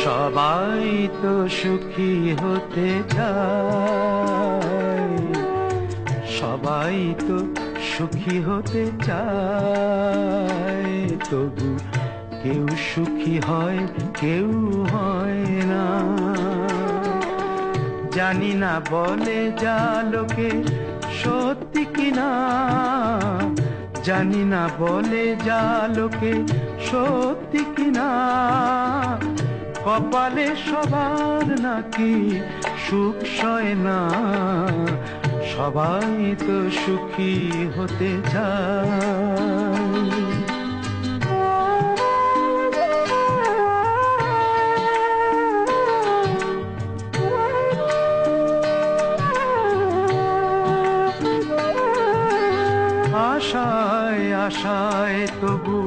সবাই তো সুখী হতে চায়, সবাই তো সুখী হতে চায়, তবু কেউ সুখী হয় কেউ হয় না। জানি না বলে যা লোকে সত্যি কিনা, জানি না বলে যা লোকে সত্যি কিনা, কপালে সবার নাকি সুখ সয় না। সবাই তো সুখী হতে চায়। আশায় আশায় তবু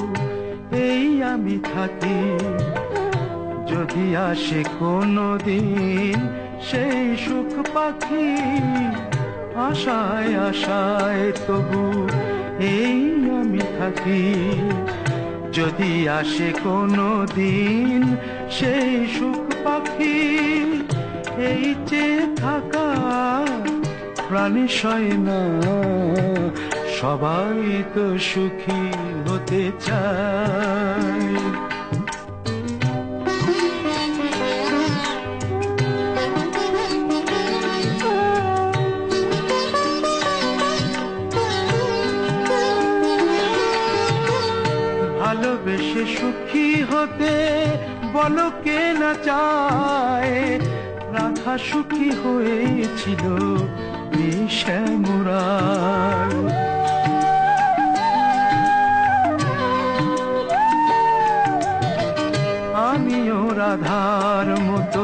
এই আমি থাকি, যদি আসে কোনো দিন সেই সুখ পাখি। আশায় আশায় তবু এই আমি থাকি, যদি আসে কোনো দিন সেই সুখ পাখি। এই চেয়ে থাকা প্রাণী সয় না, সবাই তো সুখী হতে চায়। ভালোবেসে সুখী হতে বলো কে না চায়, রাধা সুখী হয়েছিল শ্যামরায়। আমিও রাধার মতো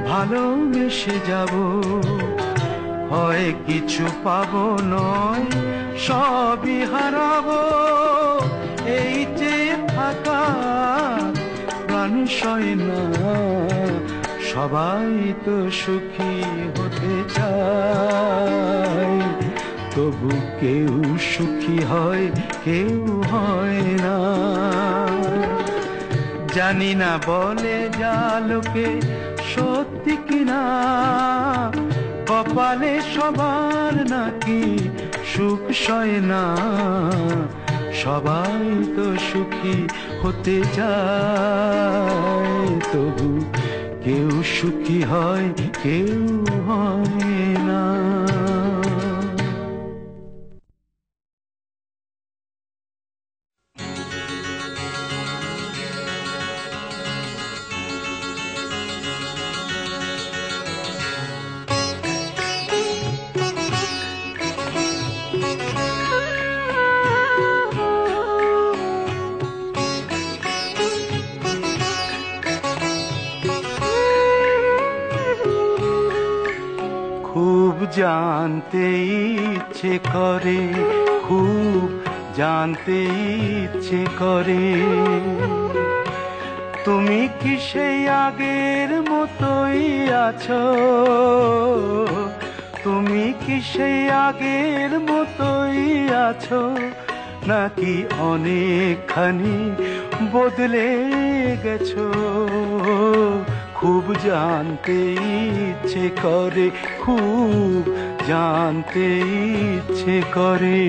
ভালোবেসে যাব, হয় কিছু পাবো নয় সবই হারাবো। এই যে থাকা প্রাণ সয় না, সবাই তো সুখী হতে চায়, তবু কেউ সুখী হয় কেউ হয় না। জানি না বলে যা লোকে সত্যি কিনা, কপালে সবার নাকি সুখ সয় না। সবাই তো সুখী হতে চায়, তবু কেউ সুখী হয় কেউ হয় না। জানতে ইচ্ছে করে, খুব জানতে ইচ্ছে করে, তুমি কি সেই আগের মতোই আছো? তুমি কি সেই আগের মতোই আছো, নাকি অনেকখানি বদলে গেছো? খুব জানতে ইচ্ছে করে, খুব জানতে ইচ্ছে করে।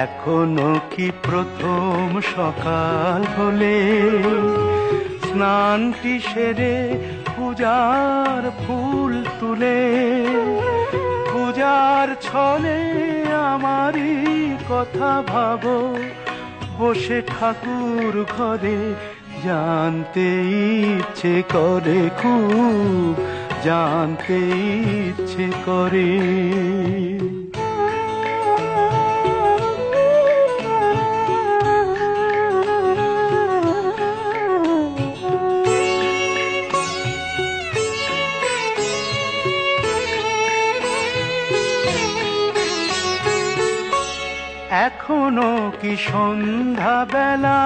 এখনো কি প্রথম সকাল হলে স্নানটি সেরে পূজার ফুল তুলে, পূজার ছলে আমারই কথা ভাবো বসে ঠাকুর ঘরে? জানতে ইচ্ছে করে, খুব জানতে ইচ্ছে করে। এখনো কি সন্ধ্যা বেলা,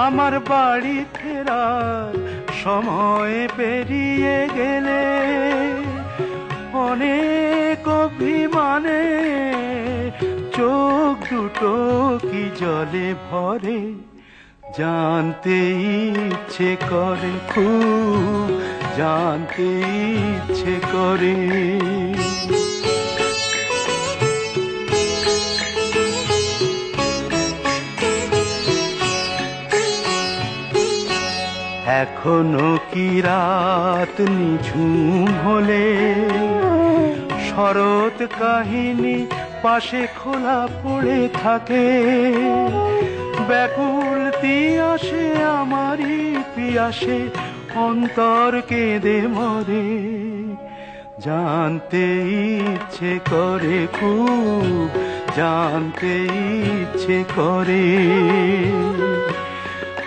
আমার বাড়ি ফেরার সময় পেরিয়ে গেলে অনেক অভিমানে চোখ দুটো কি জলে ভরে, জানতে ইচ্ছে করে, খুব জানতে ইচ্ছে করে। এখনো কি রাত নিঝুম হলে শরৎ কাহিনী পাশে খোলা পড়ে থাকে, ব্যাকুল তিয়াসে আমারই পিয়াসে অন্তর কেঁদে মরে, জানতে ইচ্ছে করে, খুব জানতে ইচ্ছে করে।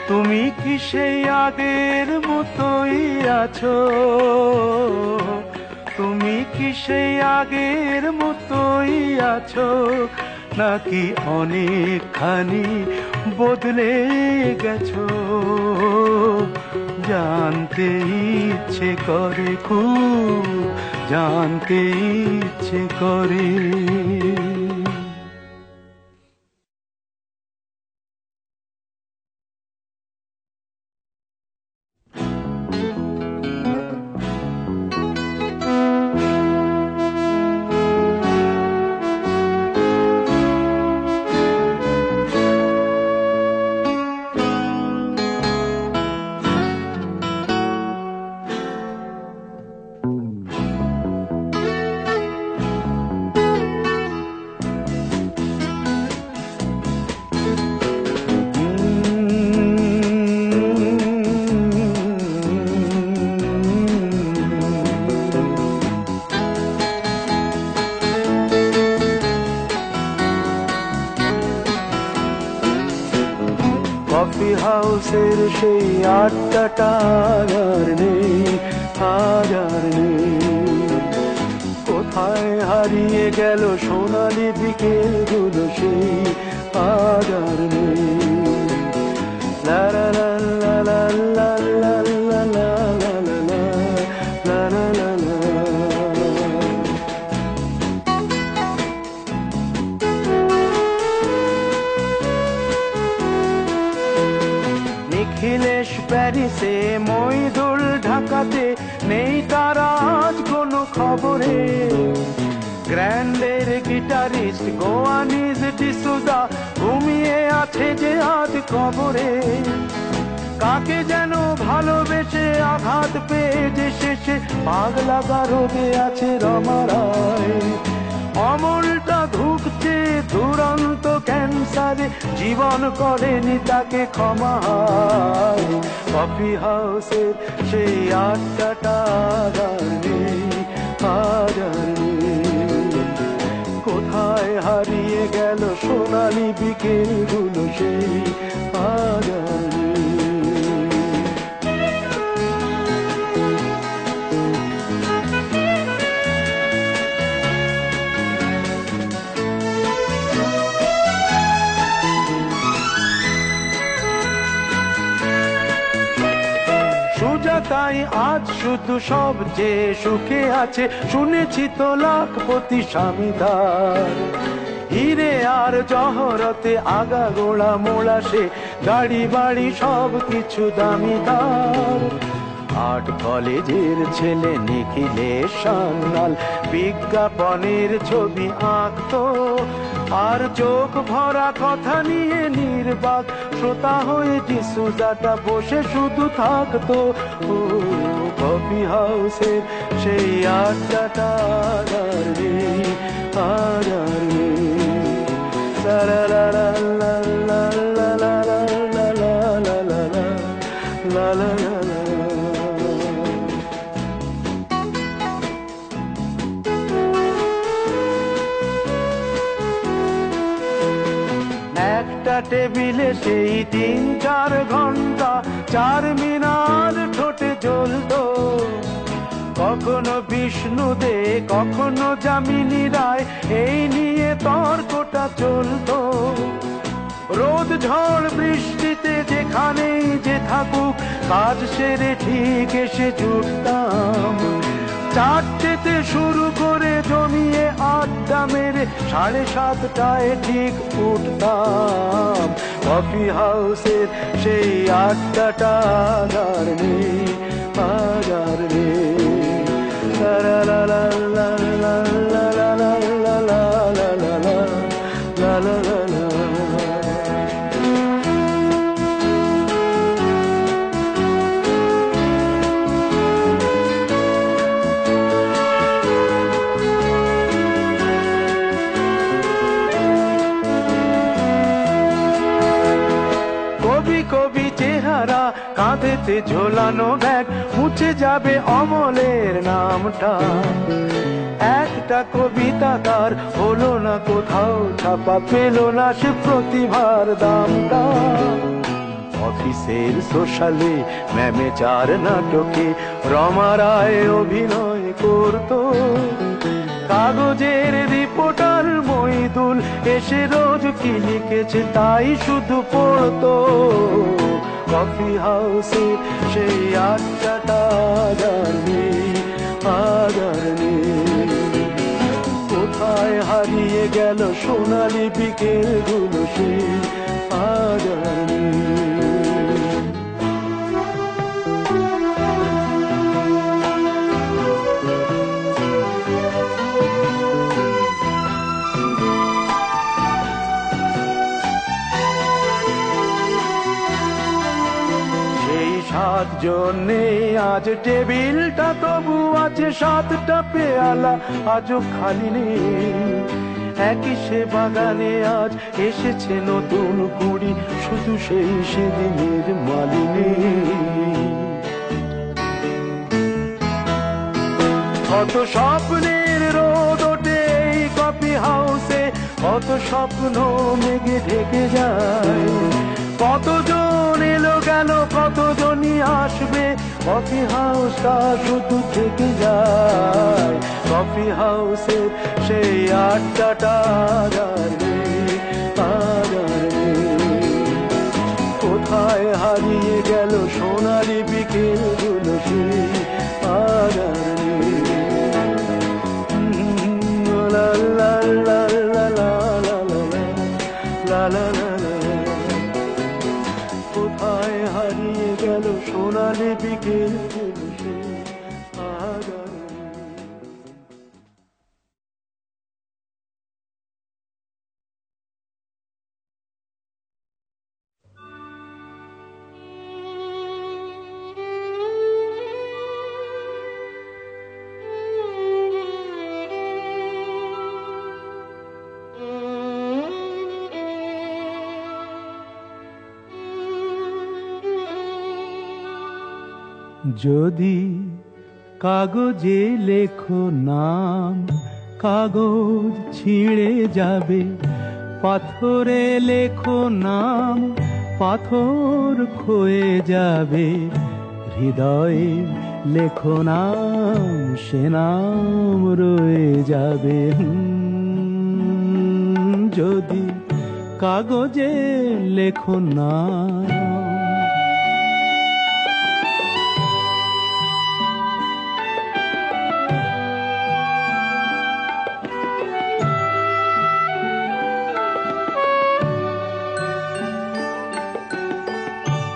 তুমি কি সেই আগের মতোই আছো, তুমি কি সেই আগের মতোই আছো, নাকি অনেকখানি বদলে গেছো, জানতে ইচ্ছে করে, খুব জানতে ইচ্ছে করে। কফি হাউসের সেই আড্ডাটা আর নেই, আজ আর নেই। কোথায় হারিয়ে গেল সোনালি বিকেলগুলো সেই, আজ আর নেই। লা লা লা লা লা লা লা লা লা লা লা লা লা লা। নিখিলেশ প্যারিসে, মইদুল ঢাকাতে, নেই তার আজ কোনো খবরে। গ্র্যান্ডের গিটারিস্ট গোয়ানিজ ডিসুজা ঘুমিয়ে আছে যে আজ কবরে। কাকে যেন ভালোবেসে আঘাত পেয়ে যে শেষে পাগলা রোগে আছে রমা রায়। অমলটা ধুকছে দুরন্ত ক্যান্সারে, জীবন করেনি তাকে ক্ষমা। কফি হাউসের সেই আড্ডাটা আর নেই, আজ আর নেই। কোথায় হারিয়ে গেল সোনালি বিকেলগুলো সেই, আজ আর নেই। তাই আজ শুধু সব যে সুখে আছে, শুনেছি তো লাখপতি স্বামীদার। হিরে আর জহরতে আগা গোড়া মোড়া সে, গাড়ি বাড়ি সব কিছু দামিদার। আর্ট কলেজের ছেলে নিখিলেশ সান্যাল বিজ্ঞাপনের ছবি আঁকতো, আর চোখ ভরা কথা নিয়ে নির্বাক শ্রোতা হয়ে ডিসুজাটা বসে শুধু থাকতো। ও কফি হাউসের সেই আড্ডাটা আর নেই, আর নেই। লা লা লা লা লা লা লা লা লা লা লা লা লা লা। একটা টেবিলে সেই 3-4 ঘন্টা চার মিনার ঠোঁটে জ্বলতো। কখনো বিষ্ণু দে, কখনো যামিনী রায়, এই নিয়ে তর্ক গল্পটা চলতো। রোদ ঝড় বৃষ্টিতে যেখানেই যে থাকুক কাজ সেরে ঠিক এসে জুটতাম। চারটেতে শুরু করে জমিয়ে আড্ডা মেরে 7:30টায় ঠিক উঠতাম। কফি হাউসের সেই আড্ডাটা আর নেই, আর নেই। লা লা লা লা লা লা লা লা লা লা লা লা লা লা। কবি চেহারা, কাঁধেতে ঝোলানো ব্যাগ, মুছে যাবে অমলের নামটা। একটা কবিতা তার হলো না কোথাও ছাপা, পেল না সে প্রতিভার দামটা। অফিসের সোশ্যালে ম্যামে 4 নাটকে রমা রায় অভিনয় করতো। কাগজের রিপোর্টার মইদুল এসে রোজ কি লিখেছে তাই শুধু পড়তো। কফি হাউসে সেই আড্ডাটা আর নেই, আর নেই। কোথায় হারিয়ে গেল সোনালি বিকেলগুলো সেই আর নেই। জন্যে আজ টেবিলটা তবু আছে 7টা পেয়ালা আজও খালি নেই। একই সে বাগানে আজ এসেছে নতুন কুড়ি, শুধু সেই সেদিনের মালিনী। কত স্বপ্নের রোদ ওঠে এই কফি হাউসে, কত স্বপ্ন মেঘে ঢেকে যায়। কতজন এলো গেল, কতজনই আসবে, কফি হাউসটা শুধু থেকে যায়। কফি হাউসে সেই আড্ডাটা আর নেই, আর নেই। কোথায় হারিয়ে গেল সোনালি বিকেলগুলো সেই আর নেই। লা লা লা লা লা লা লা লা লা। কোথায় হারিয়ে গেল সোনালি বিকেলগুলো সেই আর যদি কাগজে লেখো নাম, কাগজ ছিঁড়ে যাবে। পাথরে লেখো নাম, পাথর ক্ষয়ে যাবে। হৃদয়ে লেখো নাম, সে নাম রয়ে যাবে। যদি কাগজে লেখো নাম।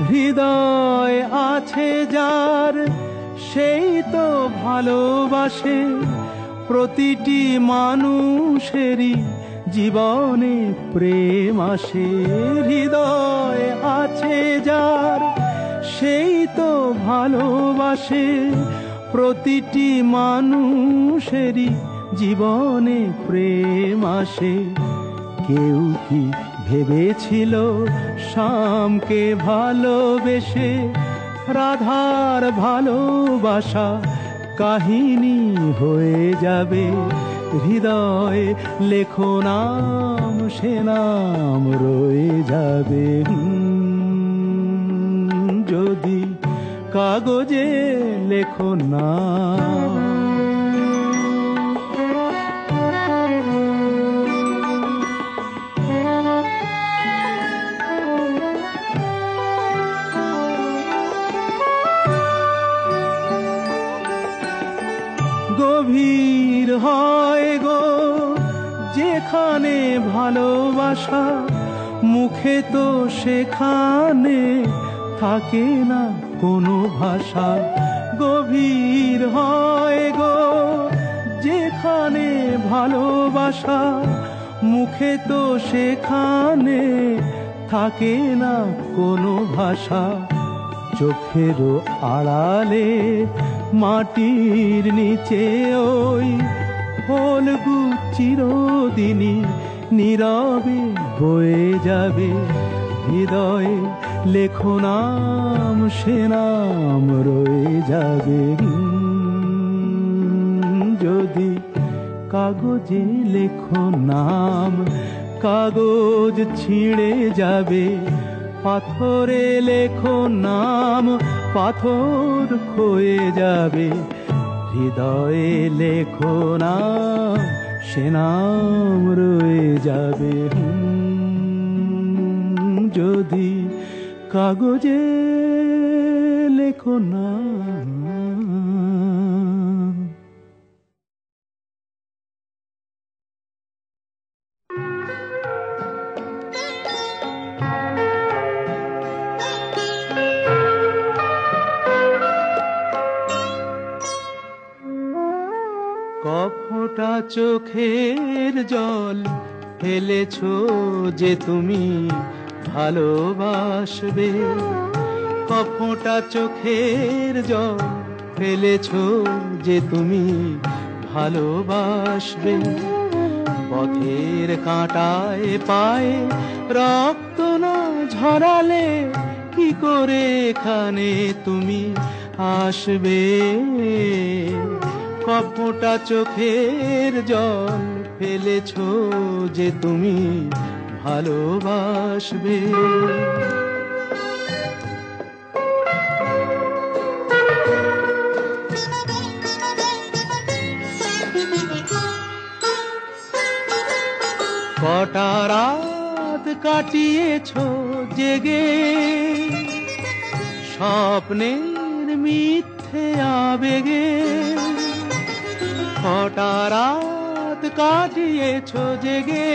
হৃদয় আছে যার, সেই তো ভালোবাসে। প্রতিটি মানুষেরই জীবনে প্রেম আসে। হৃদয় আছে যার, সেই তো ভালোবাসে। প্রতিটি মানুষেরই জীবনে প্রেম আসে। কেউ কি ভেবেছিল শ্যামকে ভালোবেসে রাধার ভালোবাসা কাহিনী হয়ে যাবে? হৃদয়ে লেখো নাম, সে নাম রয়ে যাবে। যদি কাগজে লেখো নাম। ভালোবাসা, মুখে তো সেখানে থাকে না কোনো ভাষা। গভীর হয় গো যেখানে ভালোবাসা, মুখে তো সেখানে থাকে না কোনো ভাষা। চোখেরও আড়ালে মাটির নিচে ওই ফলগু চিরদিনই নীরবে বয়ে যাবে। হৃদয়ে লেখো নাম, সে নাম রয়ে যাবে। যদি কাগজে লেখো নাম, কাগজ ছিঁড়ে যাবে। পাথরে লেখো নাম, পাথর ক্ষয়ে যাবে। হৃদয়ে লেখো নাম, সে নাম রয়ে যাবে। যদি কাগজে লেখো নাম। কফোঁটা চোখের জল ফেলেছো যে তুমি ভালোবাসবে। কফোঁটা চোখের জল ফেলেছো যে তুমি ভালোবাসবে। পথের কাঁটায় পায়ে রক্ত না ঝরালে কি করে এখানে তুমি আসবে। কফোঁটা চোখের জল ফেলেছো যে তুমি ভালোবাসবে। কটা রাত কাটিয়েছো জেগে, স্বপ্নের মিথ্যে আবেগে। কটা রাত কাটিয়েছো জেগে,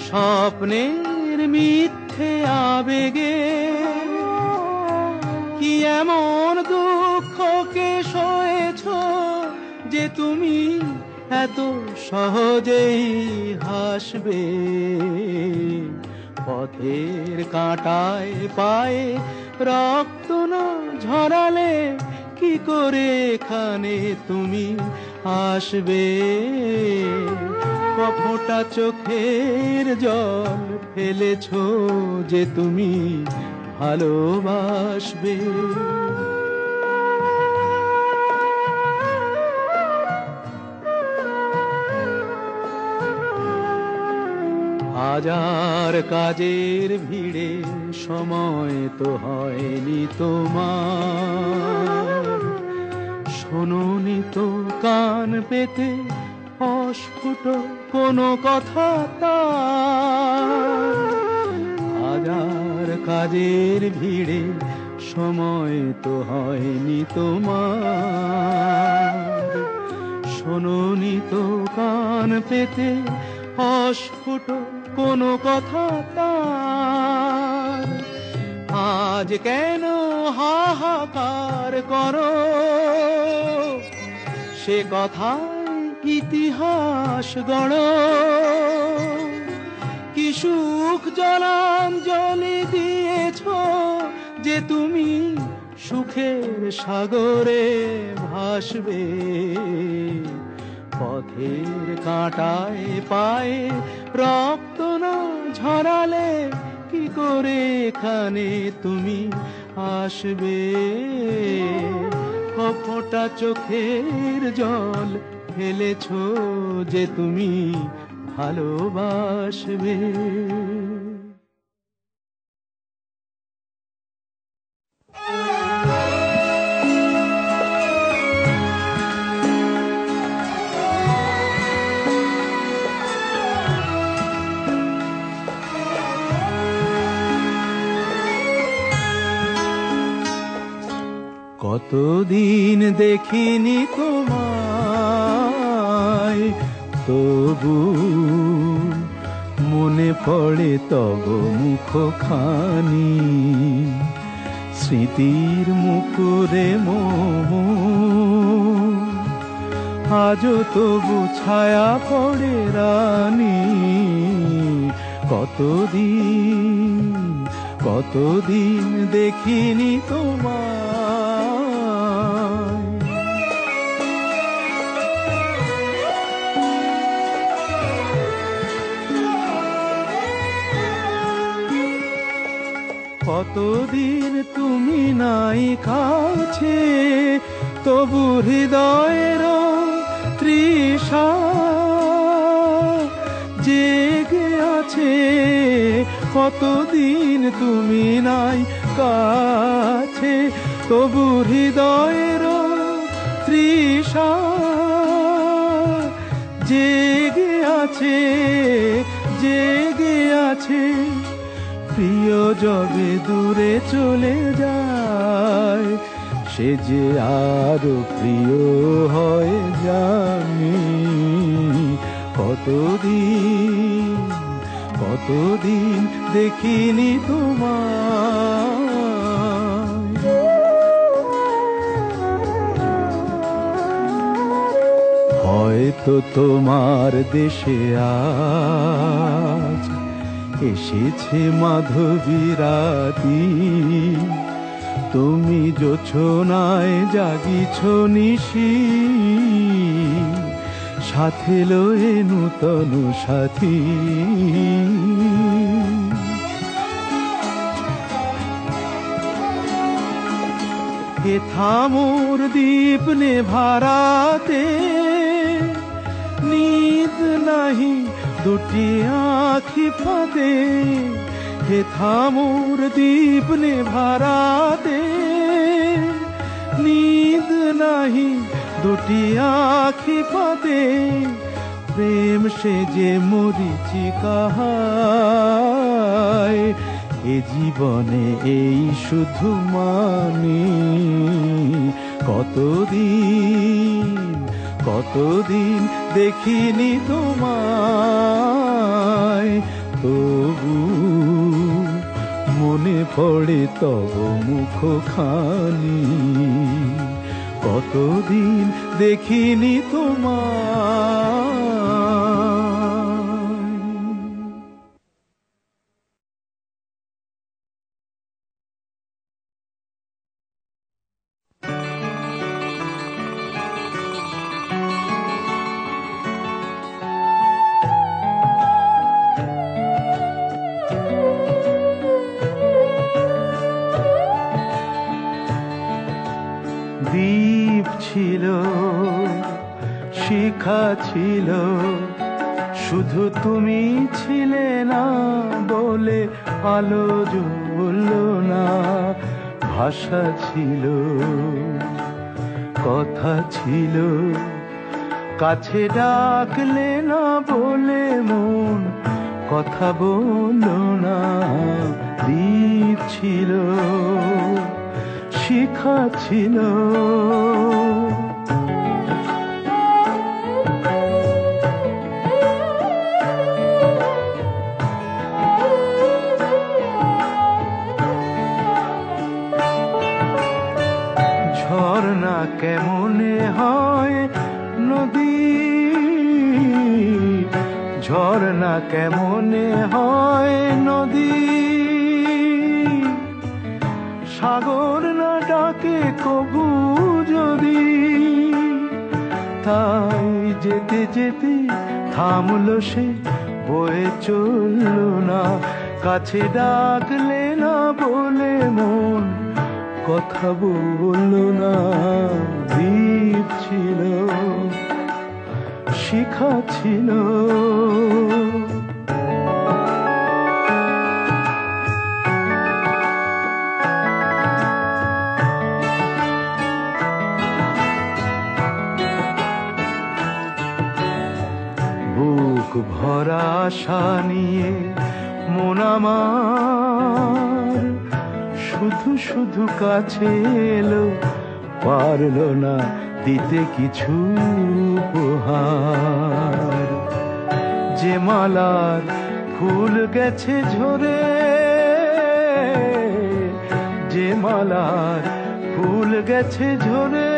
স্বপ্নের মিথ্যে আবেগে। কি এমন দুঃখকে সয়েছো যে তুমি এত সহজেই হাসবে। পথের কাঁটায় পায়ে রক্ত না ঝরালে কি করে এখানে তুমি আসবে। কফোঁটা চোখের জল ফেলেছো যে তুমি ভালোবাসবে। হাজার কাজের ভিড়ে সময় তো হয়নি তোমার। শোনোনি তো কান পেতে অস্ফুট কোনো কথা তার। হাজার কাজের ভিড়ে সময় তো হয়নি তোমার। শোনোনি তো কান পেতে অস্ফুট কোনো কথা তার। আজ কেন হাহাকার করো, সে কথায় ইতিহাস গড়ো। কি সুখ জলাঞ্জলি দিয়েছো যে তুমি সুখের সাগরে ভাসবে। পথের কাঁটায় পায়ে রক্ত না ঝরালে কি করে এখানে তুমি আসবে। কফোঁটা চোখের জল ফেলেছো যে তুমি ভালোবাসবে। কতদিন দেখিনি তোমায়, তবু মনে পড়ে তব মুখখানি, স্মৃতির মুকুরে আজও তবু ছায়া পড়ে রানী। কতদিন দেখিনি তোমায়। কতদিন তুমি নাই কাছে, তবু হৃদয়ের তৃষা জেগে আছে। কতদিন তুমি নাই কাছে, তবু হৃদয়ের তৃষা জেগে আছে, জেগে আছে। প্রিয় যবে দূরে চলে যায়, সে যে আরো প্রিয় হয় জানি। কতদিন দেখিনি তোমায়। হয়তো তোমার দেশে আজ এসেছে মাধবী রাতি, তুমি জোছনায় জাগিছ নিশি, সাথে লয়ে নূতন সাথী। হে থামোর দীপ নেভারাতে, নিদ নাহি দুটি আঁখি ফাঁদে। হে থামোর দীপ নেভারাতে, নিদ নাহি দুটি আঁখি ফাঁদে। প্রেম সে যে মরিচিকা হায়, এ জীবনে এই শুধু মানি। কতদিন দেখিনি তোমায়, তবু মনে পড়ে তব মুখখানি। কতদিন দেখিনি তোমায়। দ্বীপ ছিল, শিখা ছিল, শুধু তুমি ছিলে না বলে আলো জ্বলল না। ভাষা ছিল, কথা ছিল, কাছে ডাকলে না বলে মন কথা বলল না। দ্বীপ ছিল, শিখা ছিল, ঝর্ণা কেমনে হয় নদী, ঝর্ণা কেমনে হয় নদী। সাগর না ডাকে কবু যদি, তাই যেতে যেতে থামলো সে, বয়ে চলল না। কাছে ডাকলে না বলে মন কথা বলল না। দ্বীপ ছিল, শিখা ছিল, বুক ভরা আশা নিয়ে মন আমার শুধু শুধু কাছে এলো, পারলো না দিতে কিছু উপহার। যে মালার ফুল গেছে ঝরে, যে মালার ফুল গেছে ঝরে,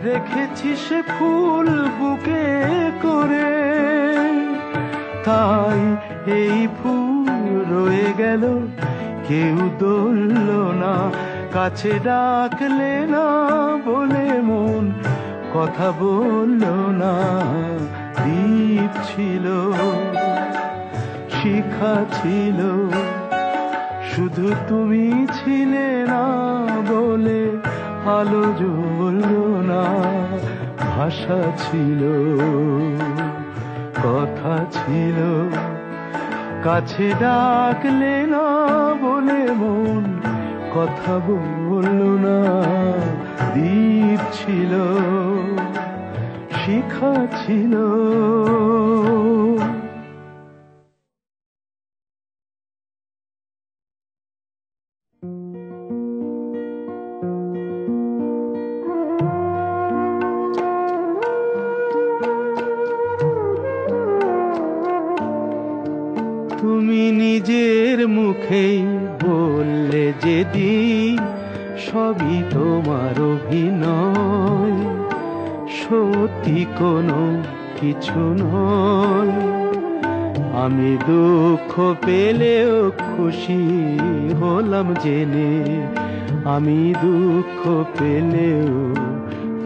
রেখেছি সে ফুল বুকে করে। তাই এই ফুল রয়ে গেল, কেউ ধরল না, কাছে ডাকলে না বলে মন কথা বলল না। দ্বীপ ছিল, শিখা ছিল, শুধু তুমি ছিলে না বলে আলো জ্বলল না। ভাষা ছিল, কথা ছিল, কাছে ডাকলে না বলে মন কথা বলল না। দ্বীপ ছিল, শিখা ছিল। তুমি নিজের মুখেই বললে যেদিন, সবই তোমার অভিনয়, সত্যি কোনো কিছু নয়। আমি দুঃখ পেলেও খুশি হলাম জেনে, আমি দুঃখ পেলেও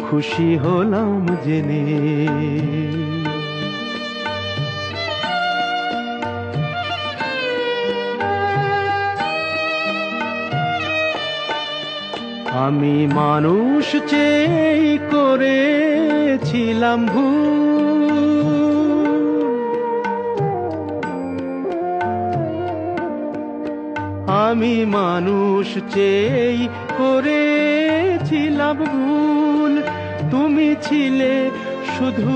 খুশি হলাম জেনে। আমি মানুষ চেয়ে করেছিলাম ভুল, আমি মানুষ চেয়ে করেছিলাম ভুল। তুমি ছিলে শুধু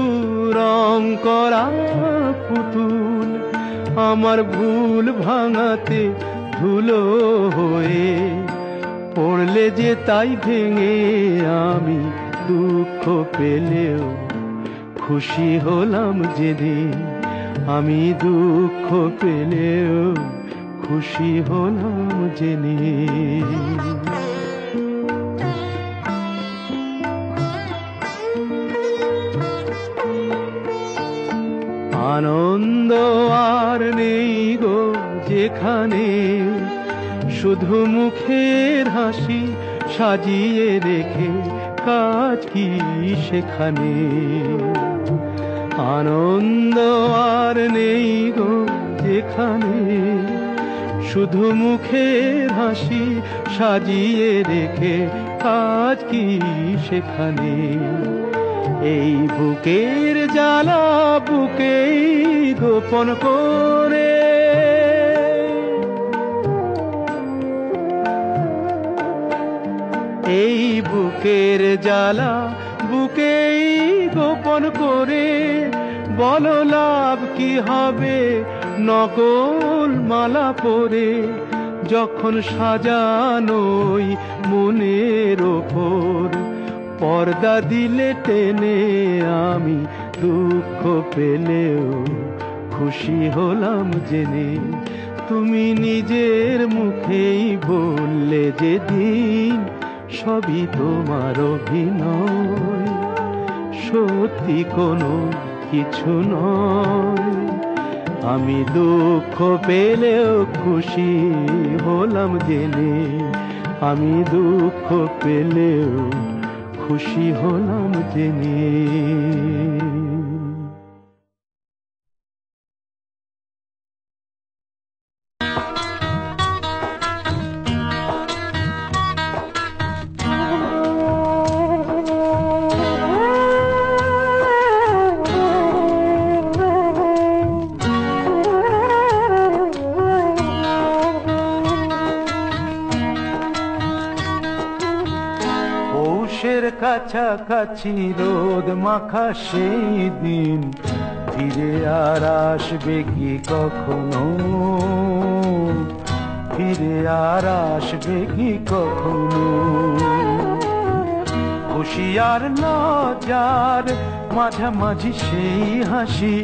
রং করা পুতুল, আমার ভুল ভাঙাতে ধুলো হয়ে পড়লে যে তাই ভেঙে। আমি দুঃখ পেলেও খুশি হলাম যেদিন, আমি দুঃখ পেলেও খুশি হলাম জেনে। আনন্দ আর নেই গো যেখানে, শুধু মুখের হাসি সাজিয়ে রেখে কাজ কি সেখানে। আনন্দ আর নেই গো যেখানে, শুধু মুখের হাসি সাজিয়ে রেখে কাজ কি সেখানে। এই বুকের জ্বালা বুকেই গোপন করে, এই বুকের জ্বালা বুকেই গোপন করে। বলো লাভ কি হবে নকল মালা পরে, যখন সাজানোই মনের ওপর পর্দা দিলে টেনে। আমি দুঃখ পেলেও খুশি হলাম জেনে, তুমি নিজের মুখেই বললে যেদিন, সবই তোমার অভিনয়, সত্যি কোনো কিছু নয়। আমি দুঃখ পেলেও খুশি হলাম জেনে, আমি দুঃখ পেলেও খুশি হলাম জেনে। কাছাকাছি রোদ মাখা সেই দিন ফিরে আর আসবে কি কখনো, ফিরে আর আসবে কি কখনো। খুশি আর লজ্জার মাঝামাঝি সেই হাসি,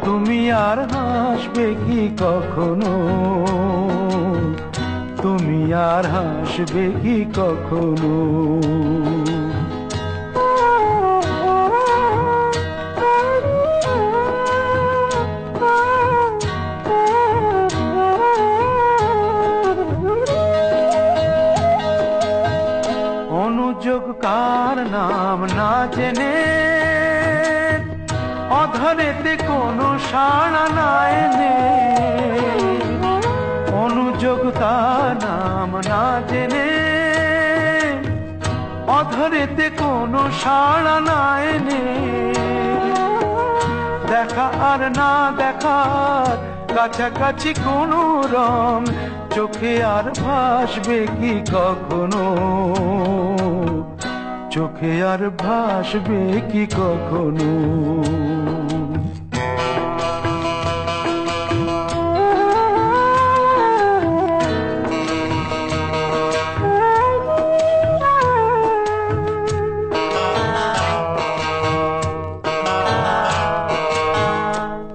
তুমি আর হাসবে কি কখনো, তুমি আর হাসবে কি কখনো। অনুযোগ কার নাম না জেনে, অধরেতে কোনো সাড়া না এনে, অনুযোগ তার নাম না জেনে, অধরেতে কোনো সাড়া না এনে, দেখা আর না দেখার কাছাকাছি কোনো রং, চোখে আর ভাসবে কি কখনো, চোখে আর ভাসবে কি কখনো।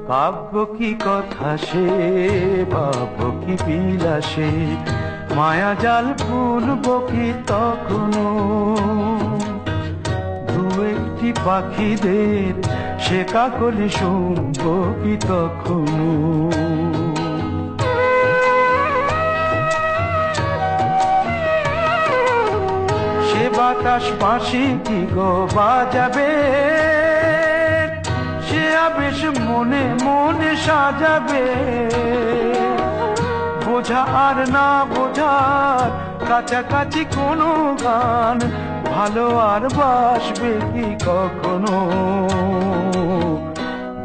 কাব্য কি কথা সে, ভাব কি বিলাসে, মায়া জাল ফুলব কি তখনো, দু একটি পাখিদের সে কাকলি শুনব কি তখনো। সে বাতাস বাঁশি কি গো বাজাবে, সে আবেশ মনে মনে সাজাবে, বোঝা আর না বোঝার কাছাকাছি কোনো গান, ভালো আর বাসবে কি কখনো,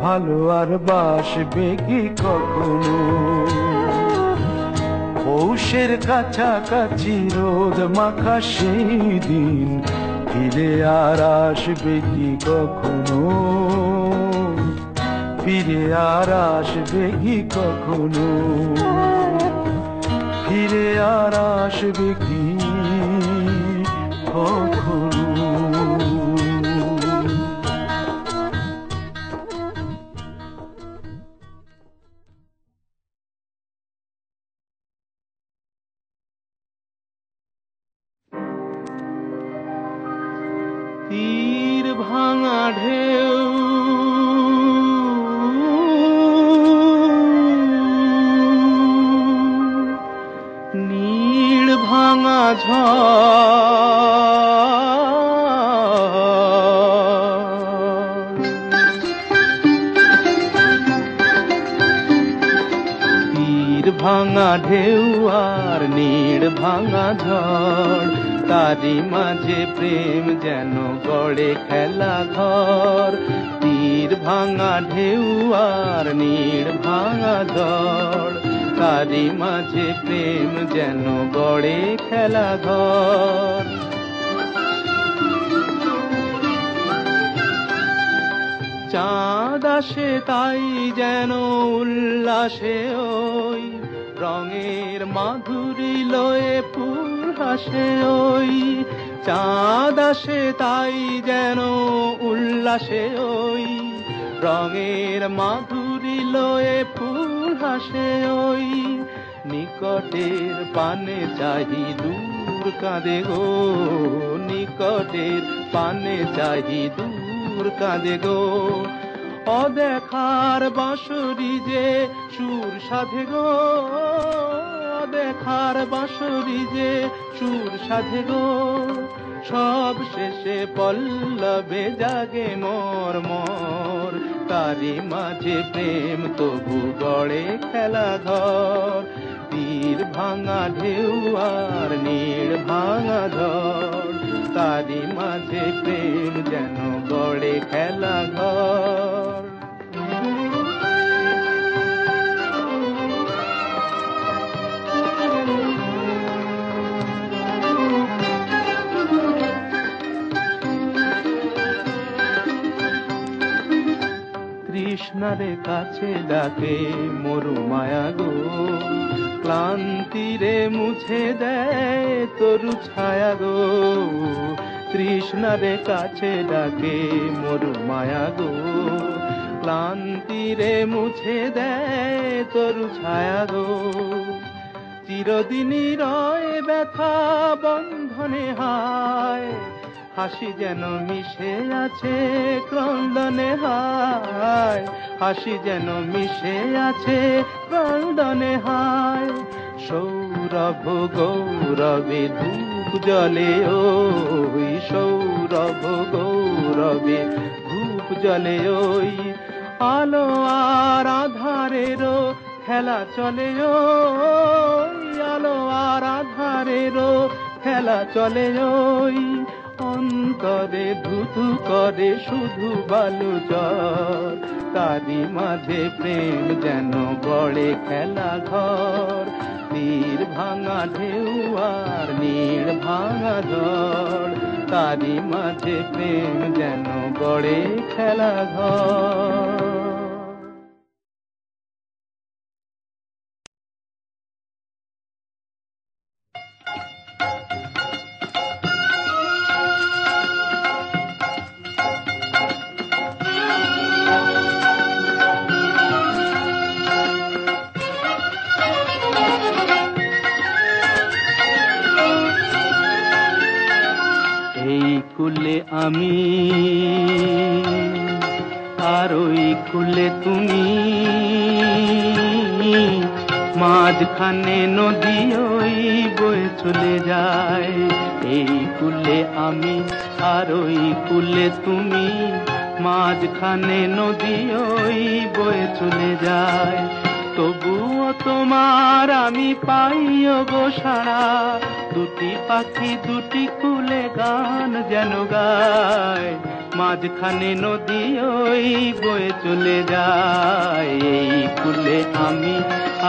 ভালো আর বাসবে কি কখনো। পৌষের কাছাকাছি রোদ মাখা সেই দিন, ফিরে আর আসবে কি কখনো, ফিরে আর আসবে কি কখনো, ফিরে আর আসবে কি কখনো। তীর ভাঙা ঢেউ নীড় ভাঙা তীর ভাঙা ঢেউ আর নীড় ভাঙা ঝড়, তারি মাঝে প্রেম যেন গড়ে খেলা ঘর। তীর ভাঙা ঢেউ আর নীড় ভাঙা ঝড়, তারি মাঝে প্রেম যেন গড়ে খেলা ঘর। চাঁদ আসে তাই যেন উল্লাসে ওই, রঙের মাধুরী লয়ে ফুল হাসে ওই। চাঁদ আসে তাই যেন উল্লাসে ওই, রঙের মাধুরী লয়ে ফুল হাসে ওই। নিকটের পানে চাহি দূর কাঁদে গো, নিকটের পানে চাহি দূর কাঁদে গো। অদেখার বাঁশরি যে সুর সাধে গো, অদেখার বাঁশরি যে সুর সাধে গো। সব শেষে পল্লবে জাগে মোর মোর, তারি মাঝে প্রেম তবু গড়ে খেলা ঘর। তীর ভাঙা ঢেউ আর নীড় ভাঙা ঝড়, তারি মাঝে প্রেম যেন গড়ে খেলা ঘর। তৃষ্ণারে কাছে ডাকে মরু মায়া গো, ক্লান্তিরে মুছে দেয় তরু ছায়া গো। তৃষ্ণারে কাছে ডাকে মরু মায়া গো, ক্লান্তিরে মুছে দেয় তরু ছায়া গো। চিরদিনই রয় ব্যথা বন্ধনে হায়, হাসি যেন মিশে আছে ক্রন্দনে হায়, হাসি যেন মিশে আছে ক্রন্দনে হায়। সৌরভ গৌরবে ধূপ জ্বলে ওই, সৌরভ গৌরবে ধূপ জ্বলে ওই, আলো আর আধারেরও খেলা চলে ওই, আলো আর আধারেরও খেলা চলে ওই। অন্তরে ধুধু করে শুধু বালু জল, তারি মাঝে প্রেম যেন গড়ে খেলা ঘর। তীর ভাঙা ঢেউ আর নীড় ভাঙা ঝড়, তারি মাঝে প্রেম যেন গড়ে খেলা ঘর। কুলে আমি আর ওই কুলে তুমি, মাঝখানে নদী ওই বয়ে চলে যায়। এই কুলে আমি আর ওই কুলে তুমি, মাঝখানে নদী ওই বয়ে চলে যায়। তবুও তোমার আমি পাইও গো সাড়া, দুটি পাখি দুটি কুলে গান যেন গায়। মাঝখানে নদী ওই বয়ে চলে যায়। এই কুলে আমি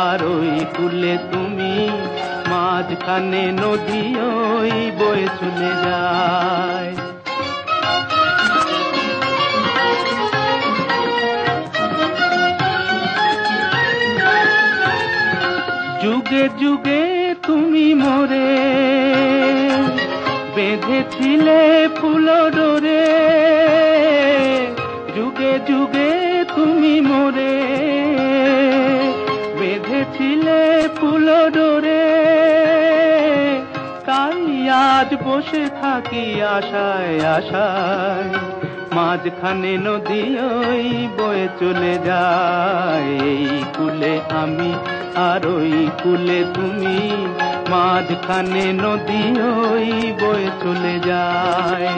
আর ওই কুলে তুমি, মাঝখানে নদী ওই বয়ে চলে যায়। যুগে যুগে তুমি মোরে বেঁধেছিলে ফুল ডোরে, যুগে যুগে তুমি মোরে বেঁধেছিলে ফুল ডোরে। তাই আজ বসে থাকি আশায় আশায়, মাঝখানে নদী ওই বয়ে চলে যায়। এই কুলে আমি আর ওই কুলে তুমি, মাঝখানে নদী ওই বয়ে চলে যায়।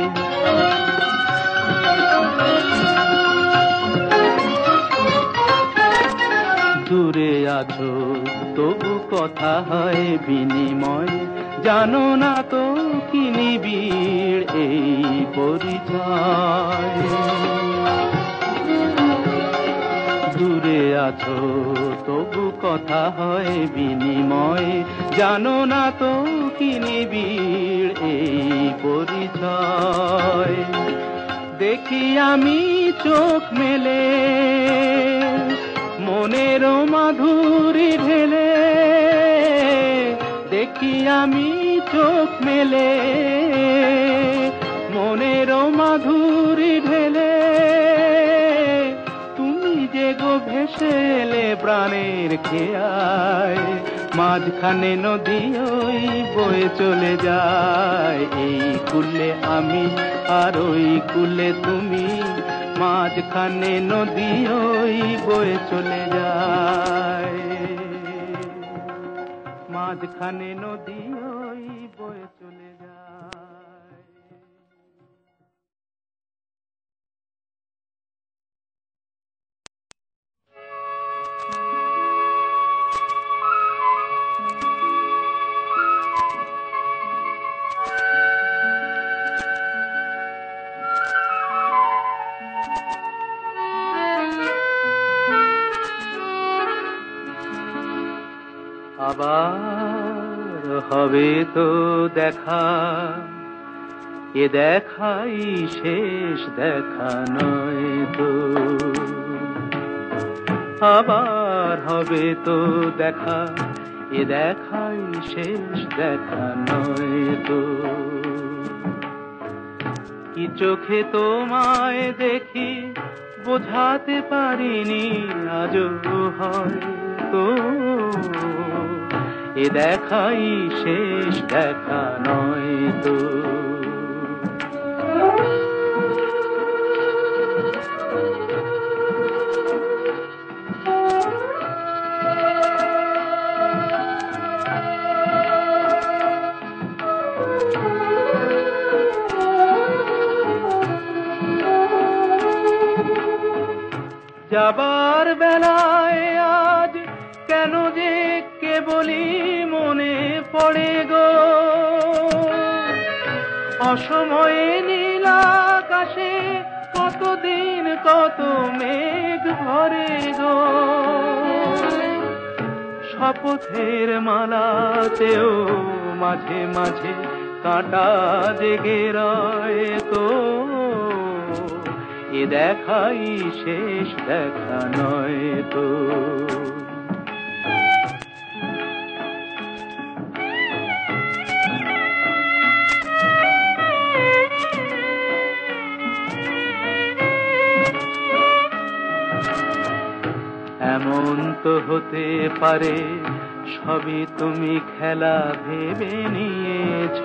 দূরে আছো তবু কথা হয় বিনিময়, জানো না তো কি নিবিড় এই পরিচয়। দূরে আছো তবু কথা হয় বিনিময়, জানো না তো কি নিবিড় এই পরিচয়। দেখি আমি চোখ মেলে মনের মাধুরী ঢেলে, দেখি আমি চোখ মেলে মনের মাধুরী ঢেলে। তুমি যে গো ভেসে এলে প্রাণের খেয়ায়, মাঝখানে নদী ওই বয়ে চলে যায়। এই কুলে আমি আর ওই কুলে তুমি, মাঝখানে নদী ওই বয়ে চলে যায়। মাঝখানে নদী ওই বয়ে চলে যায়। আবার হবে তো দেখা, এ দেখাই শেষ দেখা নয় তো। আবার হবে তো দেখা, এ দেখাই শেষ দেখা নয় তো। কি চোখে তোমায় দেখি বোঝাতে পারিনি আজও হয়তো এ দেখাই শেষ দেখা নয় তো। যাবার বেলায় আজ কেন যে কেবলই মনে পড়ে গো, অসময়ে নীল আকাশে কতদিন কত মেঘ ভরে গো, শপথের মালাতেও মাঝে মাঝে কাঁটা জেগে রয় তো, এ দেখাই শেষ দেখা নয় তো। এমন তো হতে পারে সবই তুমি খেলা ভেবে নিয়েছ,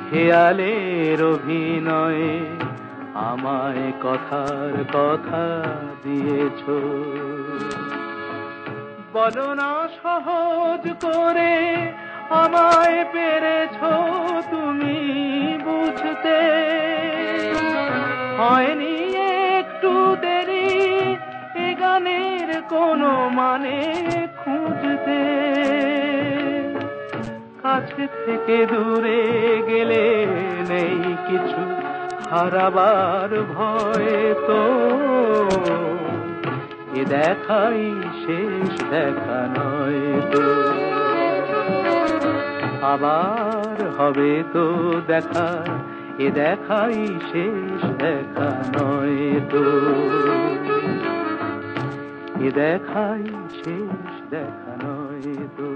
খেয়ালের অভিনয়ে আমায় কথার কথা দিয়েছ। বলো না সহজ করে আমায় পেরেছ তুমি বুঝতে, হয়নি একটু দেরি এ গানের কোনো মানে খুঁজতে, কাছে থেকে দূরে গেলে নেই কিছু হারাবার ভয় তো, এ দেখাই শেষ দেখা নয় তো। আবার হবে তো দেখা, এ দেখাই শেষ দেখা নয় তো, এ দেখাই শেষ দেখা নয় তো।